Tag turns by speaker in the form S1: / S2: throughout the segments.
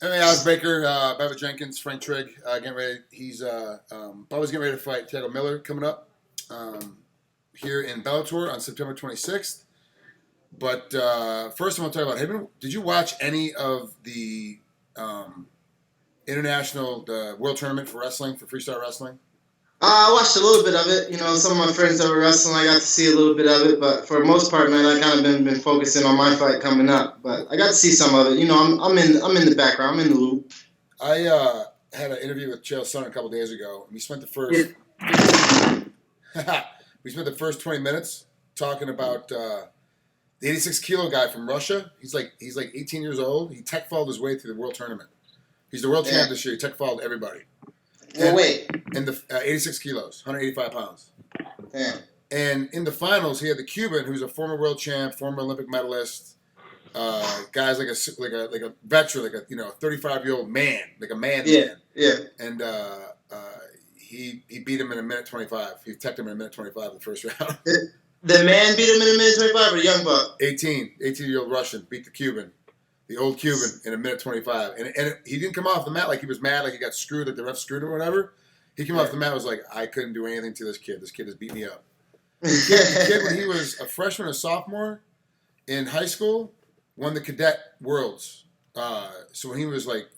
S1: MMAOddsBreaker, Bubba Jenkins, Frank Trigg, getting ready. Bubba's getting ready to fight Thiago Miller coming up here in Bellator on September 26th. But first, I want to talk about. Did you watch any of the the world tournament for wrestling, for freestyle wrestling?
S2: I watched a little bit of it. You know, some of my friends that were wrestling, I got to see a little bit of it. But for the most part, man, I kind of been focusing on my fight coming up. But I got to see some of it. You know, I'm in the background. I'm in the loop.
S1: I had an interview with Chael's son a couple days ago, and we spent the first we spent the first 20 minutes talking about the 86-kilo guy from Russia. He's like 18 years old. He tech followed his way through the world tournament. He's the world champ this year. He tech followed everybody.
S2: Well, wait.
S1: In the 86 kilos, 185 pounds.
S2: Damn.
S1: And in the finals, he had the Cuban, who's a former world champ, former Olympic medalist. Guy's like a veteran, like a 35-year-old man, like a man.
S2: Yeah.
S1: And he beat him in a minute 25. He teched him in a minute 25 in the first round.
S2: The man beat him in a minute 25, or the young buck?
S1: 18-year-old Russian beat the Cuban. The old Cuban in a minute 25. And he didn't come off the mat like he was mad, like he got screwed, like the ref screwed him or whatever. He came off the mat and was like, I couldn't do anything to this kid. This kid has beat me up. The kid, when he was a freshman or sophomore in high school, won the cadet worlds. So when he was like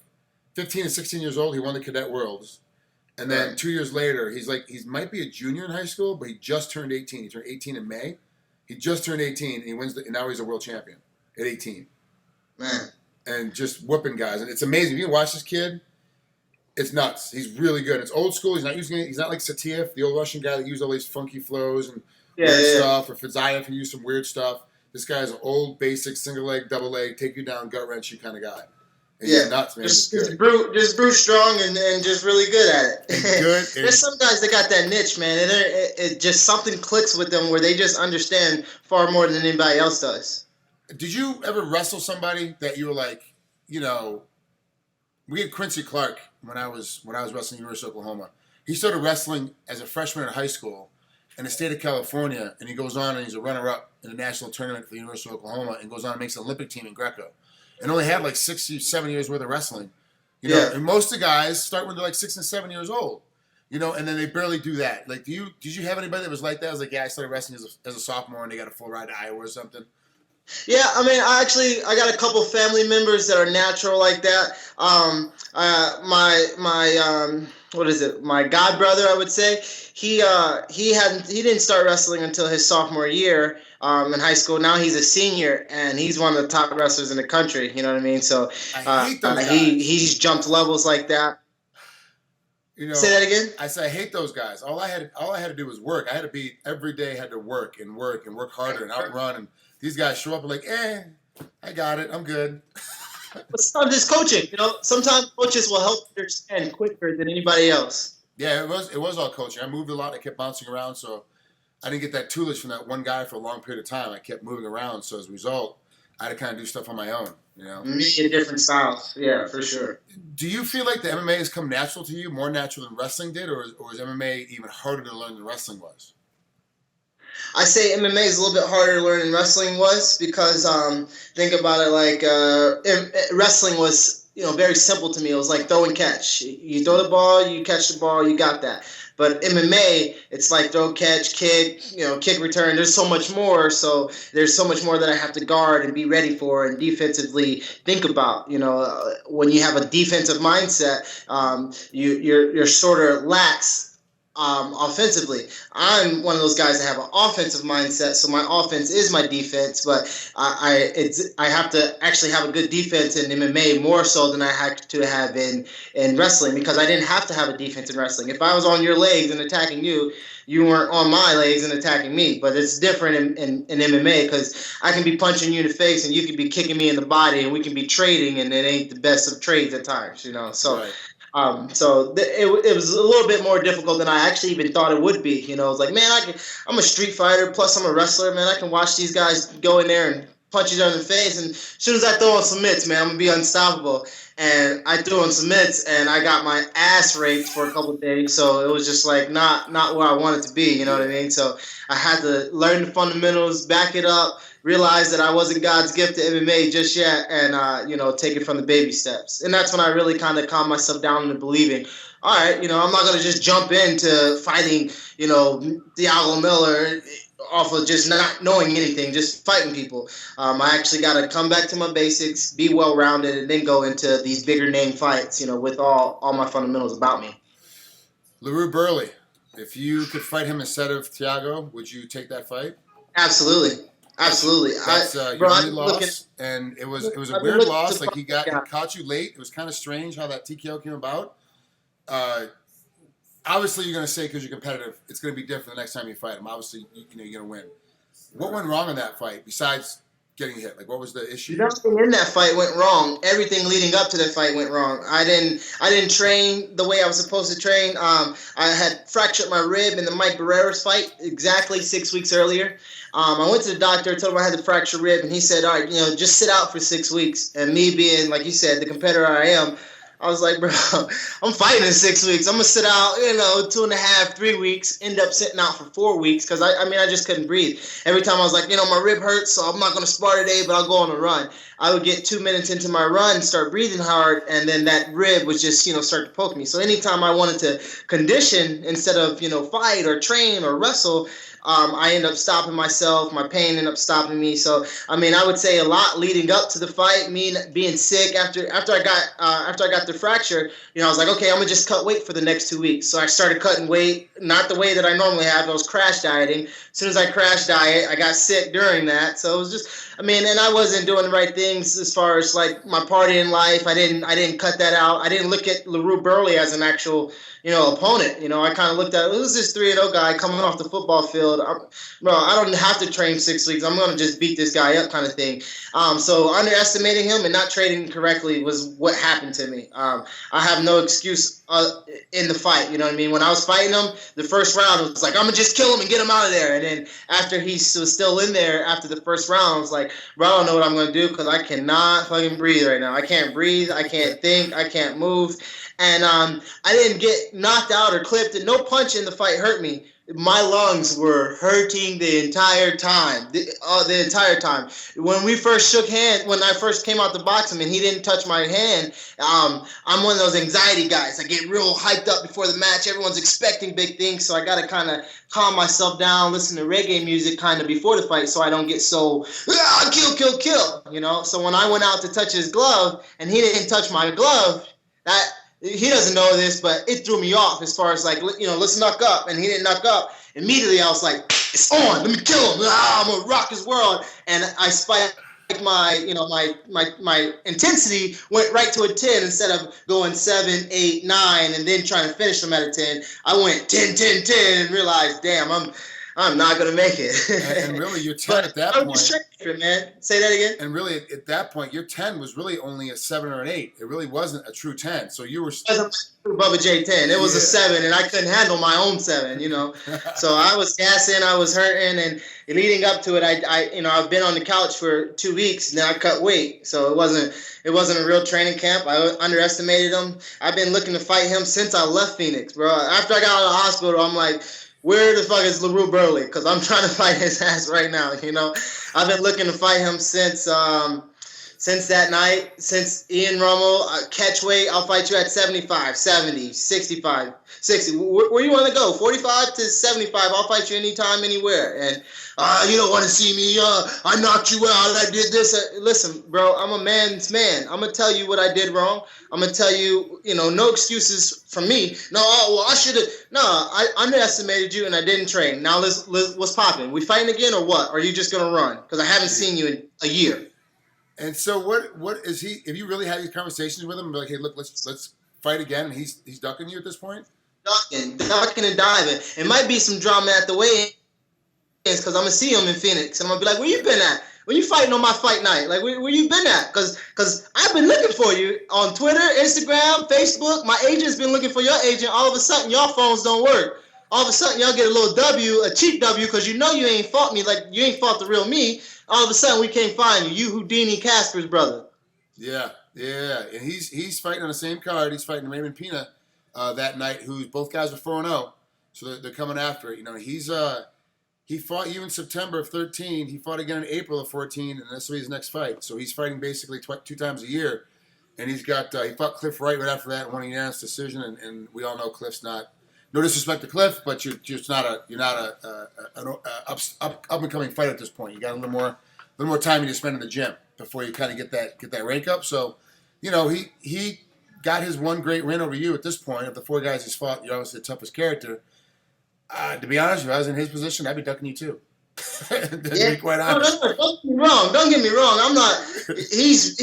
S1: 15 and 16 years old, he won the cadet worlds. And then 2 years later, he might be a junior in high school, but he just turned 18. He turned 18 in May. He just turned 18, and he wins. And now he's a world champion at 18.
S2: Man.
S1: And just whooping guys. And it's amazing. If you can watch this kid, it's nuts. He's really good. It's old school. He's not like Satiev, the old Russian guy that used all these funky flows and weird stuff, or Fedzayev who used some weird stuff. This guy's an old, basic, single leg, double leg, take you down, gut wrenchy kind of guy. And he's nuts, man.
S2: Just brute strong and just really good at it.
S1: Good.
S2: There's some guys that got that niche, man. And it just something clicks with them where they just understand far more than anybody else does.
S1: Did you ever wrestle somebody that you were like, we had Quincy Clark when I was wrestling University of Oklahoma. He started wrestling as a freshman in high school in the state of California, and he goes on and he's a runner-up in a national tournament for the University of Oklahoma and goes on and makes an Olympic team in Greco. And only had like 6 or 7 years worth of wrestling. And most of the guys start when they're like 6 and 7 years old. And then they barely do that. Like, did you have anybody that was like that? I was like, I started wrestling as a sophomore and they got a full ride to Iowa or something.
S2: Yeah, I mean, I got a couple family members that are natural like that. My god brother, I would say, he didn't start wrestling until his sophomore year in high school. Now he's a senior and he's one of the top wrestlers in the country. You know what I mean? So
S1: I hate those guys.
S2: He's jumped levels like that. Say that again?
S1: I say I hate those guys. All I had to do was work. I had to be every day. Had to work and work harder and outrun. And these guys show up and like, I got it. I'm good.
S2: But sometimes it's coaching. Sometimes coaches will help you understand quicker than anybody else.
S1: Yeah, it was all coaching. I moved a lot. I kept bouncing around, so I didn't get that toolage from that one guy for a long period of time. I kept moving around, so as a result, I had to kind of do stuff on my own.
S2: In different styles. Yeah, for sure.
S1: Do you feel like the MMA has come natural to you, more natural than wrestling did, or is MMA even harder to learn than wrestling was?
S2: I say MMA is a little bit harder to learn than wrestling was because think about it like wrestling was very simple to me. It was like throw and catch. You throw the ball, you catch the ball, you got that. But MMA, it's like throw, catch, kick, kick, return. There's so much more. So there's so much more that I have to guard and be ready for and defensively think about. When you have a defensive mindset, you're sort of lax. Offensively, I'm one of those guys that have an offensive mindset, so my offense is my defense. But I have to actually have a good defense in MMA more so than I had to have in wrestling because I didn't have to have a defense in wrestling. If I was on your legs and attacking you, you weren't on my legs and attacking me. But it's different in MMA because I can be punching you in the face and you can be kicking me in the body and we can be trading, and it ain't the best of trades at times, So. Right. It was a little bit more difficult than I actually even thought it would be. It was like, man, I'm a street fighter, plus I'm a wrestler, man. I can watch these guys go in there and punch each other in the face, and as soon as I throw on some mitts, man, I'm going to be unstoppable. And I threw on some mitts, and I got my ass raped for a couple of days, so it was just like not where I wanted to be, you know what I mean? So I had to learn the fundamentals, back it up, realize that I wasn't God's gift to MMA just yet, and take it from the baby steps. And that's when I really kind of calmed myself down into believing, all right, I'm not gonna just jump into fighting, Thiago Miller off of just not knowing anything, just fighting people. I actually got to come back to my basics, be well-rounded, and then go into these bigger name fights, with all my fundamentals about me.
S1: LaRue Burley, if you could fight him instead of Thiago, would you take that fight?
S2: Absolutely.
S1: That's your only loss, and it was a weird loss. Like he caught you late. It was kind of strange how that TKO came about. Obviously, you're going to say because you're competitive, it's going to be different the next time you fight him. Obviously, you're going to win. What went wrong in that fight besides getting hit? Like, what was the issue?
S2: Nothing in that fight went wrong. Everything leading up to that fight went wrong. I didn't train the way I was supposed to train. I had fractured my rib in the Mike Barrera's fight exactly 6 weeks earlier. I went to the doctor, told him I had the fractured rib, and he said, all right, just sit out for 6 weeks. And me being, like you said, the competitor I am, I was like, bro, I'm fighting in 6 weeks. I'm going to sit out, 2.5, 3 weeks, end up sitting out for 4 weeks because, I just couldn't breathe. Every time I was like, my rib hurts, so I'm not going to spar today, but I'll go on a run. I would get 2 minutes into my run, start breathing hard, and then that rib would just, start to poke me. So anytime I wanted to condition instead of, fight or train or wrestle, I ended up stopping myself. My pain ended up stopping me. So, I would say a lot leading up to the fight, me being sick after I got the fracture, I was like, okay, I'm going to just cut weight for the next 2 weeks. So I started cutting weight, not the way that I normally have. I was crash dieting. As soon as I crash diet, I got sick during that. So it was just, and I wasn't doing the right things as far as like my partying life. I didn't cut that out. I didn't look at LaRue Burley as an actual, opponent. I kind of looked at, who's this 3-0 guy coming off the football field? Bro, I don't have to train 6 weeks. I'm going to just beat this guy up kind of thing. So underestimating him and not training correctly was what happened to me. I have no excuse in the fight. You know what I mean? When I was fighting him, the first round was like, I'm going to just kill him and get him out of there. And then after he was still in there after the first round, I was like, bro, I don't know what I'm going to do because I cannot fucking breathe right now. I can't breathe. I can't think. I can't move. And I didn't get knocked out or clipped, and no punch in the fight hurt me. My lungs were hurting the entire time. The entire time. When we first shook hands, when I first came out to box him and he didn't touch my hand, I'm one of those anxiety guys. I get real hyped up before the match. Everyone's expecting big things, so I got to kind of calm myself down, listen to reggae music kind of before the fight so I don't get so, kill. So when I went out to touch his glove and he didn't touch my glove, he doesn't know this, but it threw me off as far as like, let's knock up. And he didn't knock up. Immediately I was like, it's on. Let me kill him. I'm going to rock his world. And I spiked my intensity went right to a 10 instead of going 7, 8, 9 and then trying to finish him at a 10. I went 10, 10, 10 and realized, damn, I'm not going to make it.
S1: And really, your 10 at that point.
S2: Man. Say that again.
S1: And really, at that point, your 10 was really only a 7 or an 8. It really wasn't a true 10. So you were.
S2: It wasn't a Bubba J 10. It was a 7, and I couldn't handle my own 7, So I was gassing, I was hurting, and leading up to it, I've been on the couch for 2 weeks, and then I cut weight. So it wasn't a real training camp. I underestimated him. I've been looking to fight him since I left Phoenix, bro. After I got out of the hospital, I'm like, where the fuck is LaRue Burley? Because I'm trying to fight his ass right now, I've been looking to fight him since that night, since Ian Rummel, catch weight, I'll fight you at 75, 70, 65, 60. Where you want to go? 45 to 75, I'll fight you anytime, anywhere. And you don't want to see me, I knocked you out, I did this. Listen, bro, I'm a man's man. I'm going to tell you what I did wrong. I'm going to tell you, no excuses from me. No, I should have. No, I underestimated you and I didn't train. Now what's popping? We fighting again or what? Or are you just going to run? Because I haven't seen you in a year.
S1: And so what is he? Have you really had these conversations with him? And be like, hey, look, let's fight again. And he's ducking you at this point.
S2: Ducking and diving. It might be some drama at the weigh-ins because I'm gonna see him in Phoenix. And I'm gonna be like, where you been at? When you fighting on my fight night? Like, where you been at? Because I've been looking for you on Twitter, Instagram, Facebook. My agent's been looking for your agent. All of a sudden, your phones don't work. All of a sudden, y'all get a little W, a cheap W, because you ain't fought me like you ain't fought the real me. All of a sudden, we can't find you. You Houdini Casper's brother.
S1: Yeah. And he's fighting on the same card. He's fighting Raymond Pina that night, who both guys are 4-0. So they're coming after it. He fought you in September of 13. He fought again in April of 14, and this will be his next fight. So he's fighting basically 2 times a year. And he's got he fought Cliff Wright right after that and won a unanimous decision. And we all know Cliff's not. No disrespect to Cliff, but you're not an up and coming fighter at this point. You got a little more time you need to spend in the gym before you kind of get that rank up. So, you know, he got his one great win over you at this point. Of the 4 guys he's fought, you're obviously the toughest character. To be honest, if I was in his position, I'd be ducking you too. To be quite honest.
S2: No, don't get me wrong. Don't get me wrong. I'm not. He's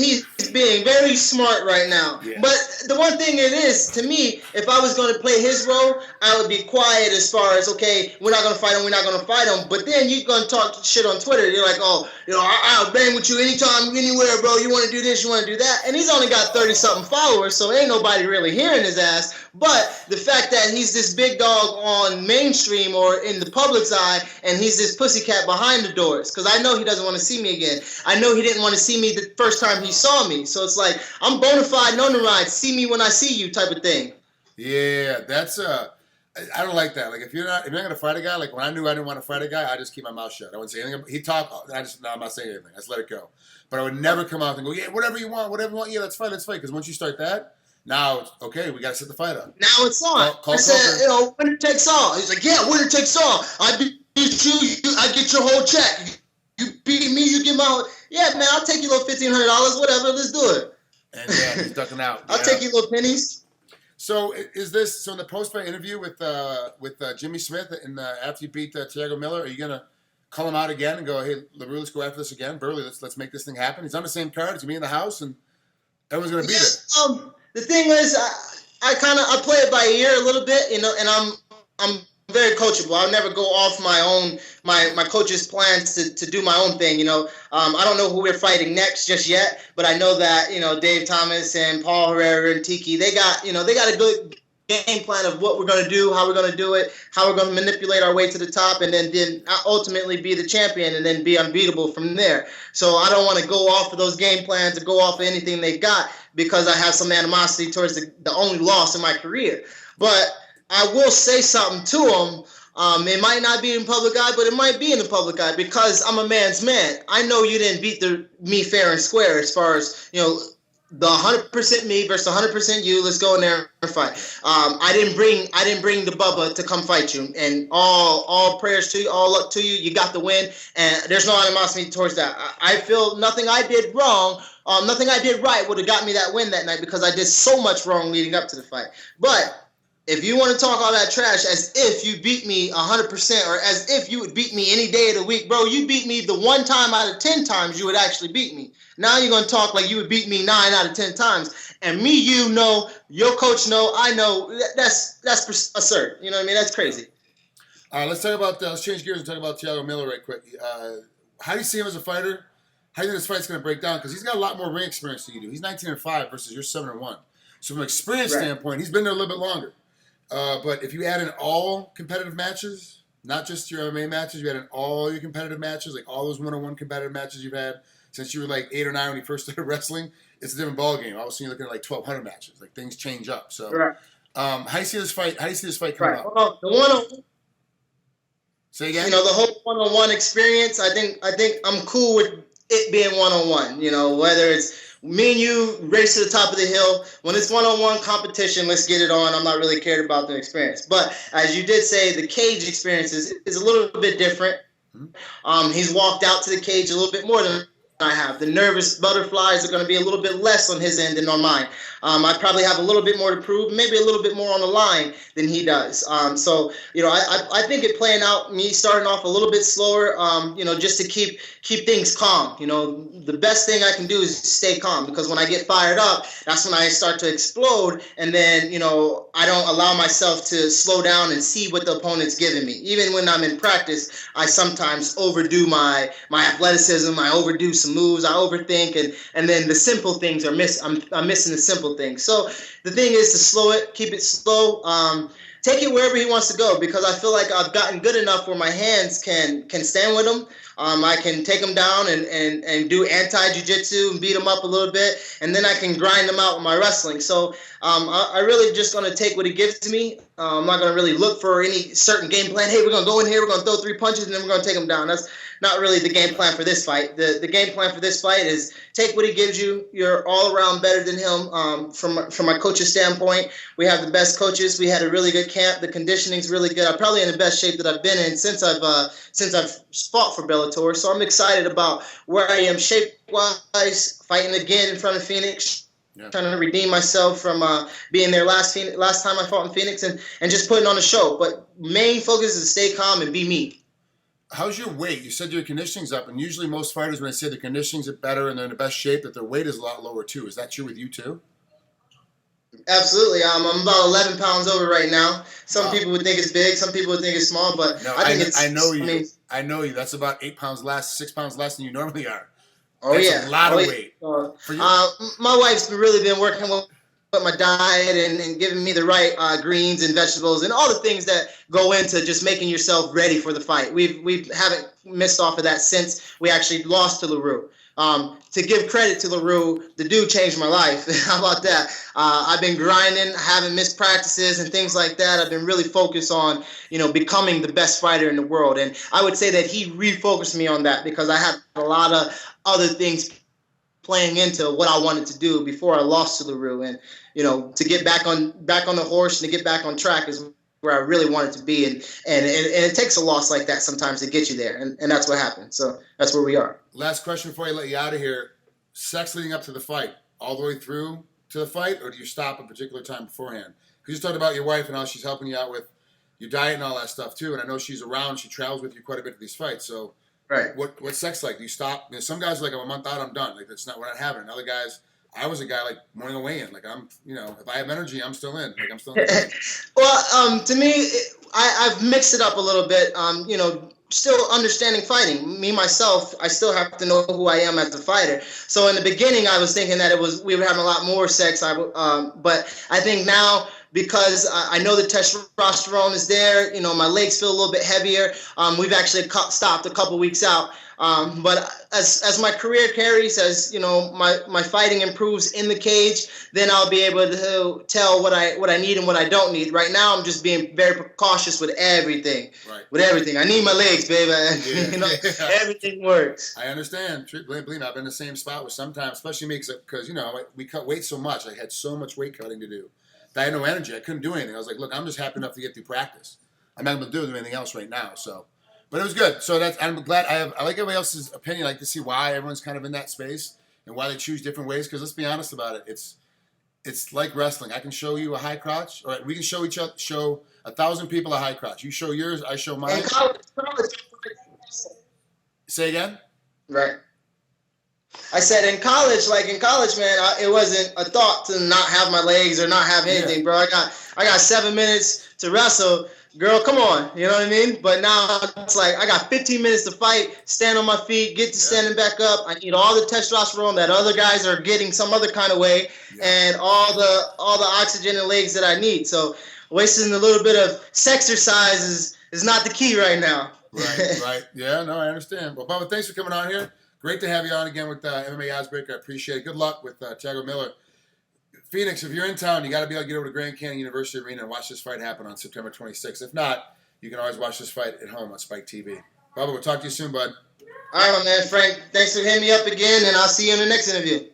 S2: being very smart right now.
S1: Yeah.
S2: But the one thing it is to me, if I was going to play his role, I would be quiet as far as okay, we're not going to fight him. We're not going to fight him. But then you're going to talk shit on Twitter. You're like, oh, you know, I'll bang with you anytime, anywhere, bro. You want to do this, you want to do that, and he's only got 30-something followers, so ain't nobody really hearing his ass. But the fact that he's this big dog on mainstream or in the public's eye, and he's this pussycat behind the doors, because I know he doesn't want to see me again. I know he didn't want to see me the first time he saw me. So it's like, I'm bona fide, known to ride, see me when I see you type of thing.
S1: Yeah, that's I don't like that. Like if you're not gonna fight a guy, like when I knew I didn't want to fight a guy, I just keep my mouth shut. I wouldn't say anything. He talked, I'm not saying anything. I just let it go. But I would never come out and go, yeah, whatever you want. Yeah, let's fight. Because once you start that, now it's okay. We gotta set the fight up.
S2: Now it's on. I said, you know, winner takes all. He's like, yeah, winner takes all. I beat you, I get your whole check. You beat me, you get my whole. Yeah, man, I'll take you little $1,500, whatever. Let's do it.
S1: And yeah, he's ducking out.
S2: I'll take you little pennies.
S1: So in the post-fight interview with Jimmy Smith and after you beat Thiago Miller, are you gonna call him out again and go, hey, LaRue, let's go after this again, Burley, let's make this thing happen? He's on the same card. He's gonna be in the house, and everyone's gonna beat it.
S2: The thing is, I play it by ear a little bit, you know, and I'm very coachable. I'll never go off my coach's plans to do my own thing, you know. I don't know who we're fighting next just yet, but I know that, you know, Dave Thomas and Paul Herrera and Tiki, they got a good game plan of what we're going to do, how we're going to do it, how we're going to manipulate our way to the top, and then ultimately be the champion and then be unbeatable from there. So I don't want to go off of those game plans or go off of anything they've got because I have some animosity towards the only loss in my career. But I will say something to him. It might not be in public eye, but it might be in the public eye because I'm a man's man. I know you didn't beat me fair and square as far as, you know, the 100% me versus 100% you. Let's go in there and fight. I didn't bring the Bubba to come fight you. And all prayers to you, all luck to you. You got the win, and there's no animosity towards that. I feel nothing I did wrong, nothing I did right would have got me that win that night because I did so much wrong leading up to the fight. But if you want to talk all that trash as if you beat me 100% or as if you would beat me any day of the week, bro, you beat me the 1 time out of 10 times you would actually beat me. Now you're going to talk like you would beat me 9 out of 10 times. And me, you know, your coach know, I know, that's absurd. You know what I mean? That's crazy.
S1: All right, let's change gears and talk about Thiago Miller right quick. How do you see him as a fighter? How do you think this fight's going to break down? Because he's got a lot more ring experience than you do. He's 19-5 versus you're 7-1. So from an experience standpoint, he's been there a little bit longer. But if you add in all competitive matches, not just your MMA matches, you add in all your competitive matches, like all those one-on-one competitive matches you've had since you were like 8 or 9 when you first started wrestling, it's a different ballgame. All of a sudden you're looking at like 1,200 matches. Like things change up. So, how do you see this fight? How do you see this fight coming up?
S2: Well, the one-on-one.
S1: Say again.
S2: You know, the whole one-on-one experience. I think I'm cool with it being one-on-one. You know, whether it's me and you race to the top of the hill. When it's one-on-one competition, let's get it on. I'm not really cared about the experience. But as you did say, the cage experience is a little bit different. He's walked out to the cage a little bit more than I have. The nervous butterflies are going to be a little bit less on his end than on mine. I probably have a little bit more to prove, maybe a little bit more on the line than he does. So, you know, I think it playing out, me starting off a little bit slower, you know, just to keep things calm. You know, the best thing I can do is stay calm because when I get fired up, that's when I start to explode. And then, you know, I don't allow myself to slow down and see what the opponent's giving me. Even when I'm in practice, I sometimes overdo my athleticism. I overdo some moves. I overthink. And then the simple things are I'm missing the simple things. So the thing is to slow it, keep it slow, take it wherever he wants to go because I feel like I've gotten good enough where my hands can stand with him. I can take them down and do anti-jiu-jitsu and beat them up a little bit, and then I can grind them out with my wrestling. So I really just going to take what he gives me. I'm not going to really look for any certain game plan. Hey, we're going to go in here, we're going to throw 3 punches, and then we're going to take them down. That's not really the game plan for this fight. The game plan for this fight is take what he gives you. You're all around better than him. From my coach's standpoint, we have the best coaches. We had a really good camp. The conditioning's really good. I'm probably in the best shape that I've been in since I've fought for Bellator. So I'm excited about where I am shape-wise, fighting again in front of Phoenix. Yeah. Trying to redeem myself from being there last time I fought in Phoenix and just putting on a show. But main focus is to stay calm and be me.
S1: How's your weight? You said your conditioning's up, and usually most fighters, when they say their conditioning's better and they're in the best shape, that their weight is a lot lower too. Is that true with you too?
S2: Absolutely. I'm about 11 pounds over right now. Some people would think it's big, some people would think it's small, but no, I think it's.
S1: I know you. I know you. That's about 6 pounds less than you normally are.
S2: Oh, that's
S1: a lot of weight.
S2: My wife's really been working with my diet and giving me the right greens and vegetables and all the things that go into just making yourself ready for the fight. We haven't missed off of that since we actually lost to LaRue. To give credit to LaRue, the dude changed my life. How about that? I've been grinding, haven't missed practices and things like that. I've been really focused on, becoming the best fighter in the world. And I would say that he refocused me on that because I had a lot of other things playing into what I wanted to do before I lost to LaRue. And, to get back on the horse and to get back on track is where I really wanted to be. And it takes a loss like that sometimes to get you there. And that's what happened. So that's where we are.
S1: Last question before I let you out of here. Sex leading up to the fight, all the way through to the fight, or do you stop at a particular time beforehand? Because you talked about your wife and how she's helping you out with your diet and all that stuff too. And I know she's around. She travels with you quite a bit to these fights. So
S2: right.
S1: What's sex like? Do you stop? Some guys are like, I'm a month out, I'm done. Like, we're not having it. And other guys, I was a guy like morning away in. Like, I'm, if I have energy, I'm still in. Like, I'm still in.
S2: Well, to me, I've mixed it up a little bit. Still understanding fighting. Me, myself, I still have to know who I am as a fighter. So in the beginning, I was thinking that we would have a lot more sex. But I think now, because I know the testosterone is there, my legs feel a little bit heavier. We've actually stopped a couple weeks out. But as my career carries, as my fighting improves in the cage, then I'll be able to tell what I need and what I don't need. Right now, I'm just being very cautious with everything. Right. With everything, I need my legs, baby. Yeah. Everything works.
S1: I understand. Believe me, I've been in the same spot with sometimes, especially me, because we cut weight so much. I had so much weight cutting to do. I had no energy. I couldn't do anything. I was like, look, I'm just happy enough to get through practice. I'm not going to do anything else right now. So. But it was good. So I'm glad I like everybody else's opinion. I like to see why everyone's kind of in that space and why they choose different ways. Because let's be honest about it, it's like wrestling. I can show you a high crotch, or we can show 1,000 people a high crotch. You show yours, I show mine. Say again.
S2: Right. I said in college, man, it wasn't a thought to not have my legs or not have anything, bro. I got 7 minutes to wrestle. Girl, come on, you know what I mean? But now it's like I got 15 minutes to fight, stand on my feet, get to standing back up. I need all the testosterone that other guys are getting some other kind of way, and all the oxygen and legs that I need. So wasting a little bit of sexercise is not the key right now.
S1: Right. Yeah, no, I understand. Well, Bubba, thanks for coming on here. Great to have you on again with MMAOddsBreaker. I appreciate it. Good luck with Thiago Miller. Phoenix, if you're in town, you got to be able to get over to Grand Canyon University Arena and watch this fight happen on September 26th. If not, you can always watch this fight at home on Spike TV. Bubba, we'll talk to you soon, bud.
S2: All right, my man, Frank. Thanks for hitting me up again, and I'll see you in the next interview.